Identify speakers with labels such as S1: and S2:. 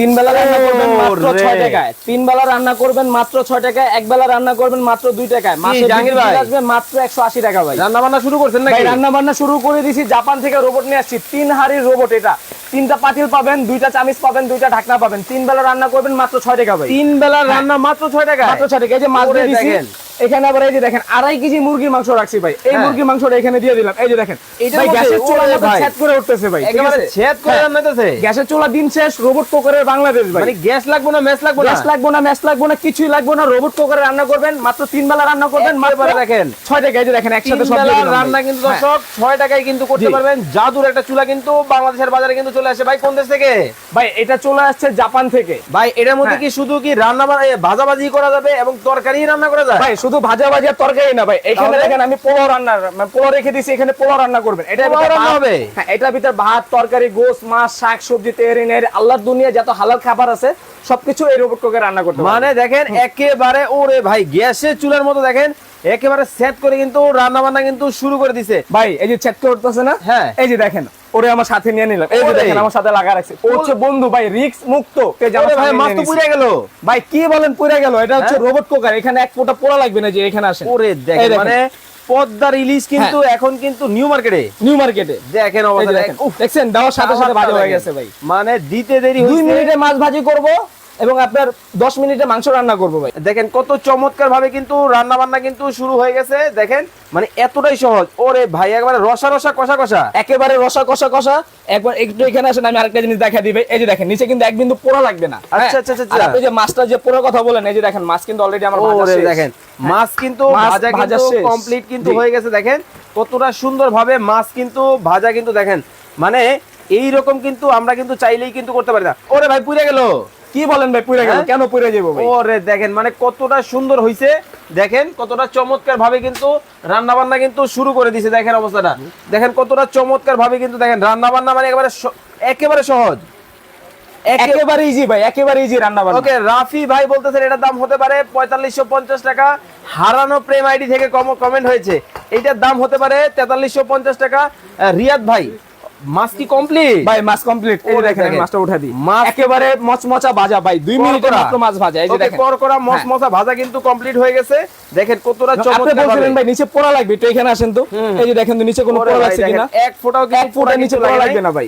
S1: তিন বেলা রান্না করবেন মাত্র 6 টাকায়, তিন বেলা রান্না করবেন মাত্র 6 টাকায়, এক বেলা রান্না করবেন মাত্র 2 টাকায়, মাসে
S2: জাহাঙ্গীর ভাই
S1: আসবে মাত্র 180 টাকা ভাই।
S2: রান্না বান্না শুরু করছেন
S1: ভাই
S2: নাকি?
S1: রান্না বান্না শুরু করে দিয়েছি, জাপান থেকে রোবট নিয়ে আসছি, 3 হাড়ির রোবট। এটা 3টা পাতিল পাবেন, 2টা চামিচ পাবেন, 2টা ঢাকনা পাবেন, তিন বেলা রান্না করবেন মাত্র 6 টাকা ভাই।
S2: তিন বেলা রান্না মাত্র 6 টাকা,
S1: মাত্র 6 টাকা। এই যে মাছ দিয়ে দিছি এখানে, আবার এই যে দেখেন 2.5 কেজি মুরগির মাংস রাখছি ভাই, এই মুরগির মাংসটা এখানে দিয়ে দিলাম। এই যে দেখেন ভাই গ্যাসের চুলার মধ্যে ছেদ করে উঠতেছে ভাই,
S2: একেবারে ছেদ করে রান্নাতেছে।
S1: গ্যাসের চুলা দিন শেষ, রোবট কুকারের বাংলাদেশ ভাই।
S2: মানে গ্যাস লাগবে না, মেস লাগবে না,
S1: গ্যাস লাগবে না, ম্যাচ লাগবে না, কিছুই লাগবে না, রোবট কুকারে রান্না করবেন, মাত্র 3 বেলা রান্না করবেন মাত্র
S2: দেখেন
S1: 6 টাকা। এই যে দেখেন একসাথে সব দিয়ে দিলাম
S2: রান্না কিন্তু দর্শক 6 টাকায় কিন্তু করতে পারবেন। জাদুর একটা চুলা কিন্তু বাংলাদেশের বাজারে কিন্তু চলে আসে। ভাই কোন দেশ থেকে?
S1: ভাই এটা চলে আসছে জাপান থেকে।
S2: ভাই এটার মধ্যে কি শুধু কি রান্না ভাজাভাজি করা যাবে এবং তরকারি রান্না করা যায়?
S1: ভাই শুধু ভাজা ভাজি আর তরকারি না ভাই, এখানে দেখেন আমি পোলাও রান্না, মানে পোলাও রেখে দিয়েছি, এখানে পোলাও রান্না করবেন। এটা
S2: রান্না হবে।
S1: হ্যাঁ, এটার ভিতর ভাত, তরকারি, গোশত, মাছ, শাক, সবজি, তেহারি, নেহারি, আল্লাহর দুনিয়া যত হালাল খাবার আছে সবকিছু এই রোবট কুকারে রান্না করতে
S2: মানে দেখেন একেবারে ওরে ভাই গ্যাসের চুলার মতো দেখেন একেবারে সেট করে কিন্তু রান্না বান্না কিন্তু শুরু করে দিছে।
S1: ভাই এই যে চেক করতেছে না,
S2: হ্যাঁ
S1: এই যে দেখেন ওরে আমার সাথে নিয়ে নিলাম, এই যে দেখেন আমার সাথে লাগা রাখছে, ও হচ্ছে বন্ধু ভাই, রিস্ক মুক্ত।
S2: ভাই মাছ তো পুড়ে গেল
S1: ভাই, কি বলেন পুড়ে গেল? এটা হচ্ছে রোবট কুকার, এখানে এক ফোঁটা পোড়া লাগবে না। যে এখানে আসেন
S2: ওরে দেখেন মানে পদ্মার ইলিশ কিন্তু এখন কিন্তু নিউ মার্কেটে,
S1: নিউ মার্কেটে
S2: দেখেন অবস্থা দেখেন,
S1: দেখছেন দেওয়ার সাথে সাথে ভাজি হয়ে গেছে ভাই।
S2: মানে দিতে দেরি
S1: 2
S2: হইছে।
S1: মিনিটে মাছ ভাজি করব এবং আপনার 10 মিনিটে মাংস রান্না করব ভাই।
S2: দেখেন কত চমৎকার ভাবে কিন্তু রান্না বান্না কিন্তু শুরু হয়ে গেছে। দেখেন মানে এতটাই সহজ। ওরে ভাই একবারে রসা রসা কষা কষা,
S1: একেবারে রসা কষা কষা। একবার একটু এখানে আসেন, আমি আরেকটা জিনিস দেখা দিবে। এই যে দেখেন নিচে কিন্তু এক বিন্দু পোড়া লাগবে না।
S2: আচ্ছা আচ্ছা আচ্ছা।
S1: আর আপনি যে মাছটা যে পোড়ার কথা বলেন, এই যে দেখেন মাছ কিন্তু অলরেডি আমার ভাজা শেষ।
S2: দেখেন মাছ কিন্তু ভাজা কিন্তু কমপ্লিট কিন্তু হয়ে গেছে। দেখেন কতটা সুন্দর ভাবে মাছ কিন্তু ভাজা কিন্তু দেখেন মানে এই রকম কিন্তু আমরা কিন্তু চাইলেই কিন্তু করতে পারি না। ওরে ভাই পুড়ে গেল।
S1: কি বলেন ভাই পুড়ে গেল? কেন পুড়ে যাবো ভাই?
S2: ওরে দেখেন মানে কতটা সুন্দর হইছে, দেখেন কতটা চমৎকার ভাবে কিন্তু রান্না বান্না কিন্তু শুরু করে দিয়েছে। দেখেন অবস্থাটা দেখেন কতটা চমৎকার ভাবে কিন্তু দেখেন রান্না বান্না মানে একেবারে সহজ,
S1: একেবারে ইজি ভাই, একেবারে ইজি রান্না বান্না।
S2: ওকে রাফি ভাই বলতেছেন এটার দাম হতে পারে 4550 টাকা। হারানো প্রেম আইডি থেকে কমেন্ট হয়েছে, এইটার দাম হতে পারে 4350 টাকা। রিয়াদ ভাই মাছ কি কমপ্লিট?
S1: ভাই মাছ কমপ্লিট। এই যে দেখেন আমি মাছটা উঠা দিই,
S2: মাছ
S1: একেবারে মচমচা ভাজা ভাই, 2 মিনিটে মাত্র মাছ ভাজা। এই যে দেখেন
S2: করকরা মচমচা ভাজা কিন্তু কমপ্লিট হয়ে গেছে। দেখেন কতটা
S1: আপনি
S2: চমৎকার
S1: বলছিলেন ভাই নিচে পোড়া লাগবে, তো এখানে আসেন তো। এই যে দেখেন তো নিচে কোনো পোড়া লাগছে কিনা,
S2: এক ফোঁটাও কিন্তু
S1: এক ফোঁটা নিচে পোড়া লাগবে না ভাই।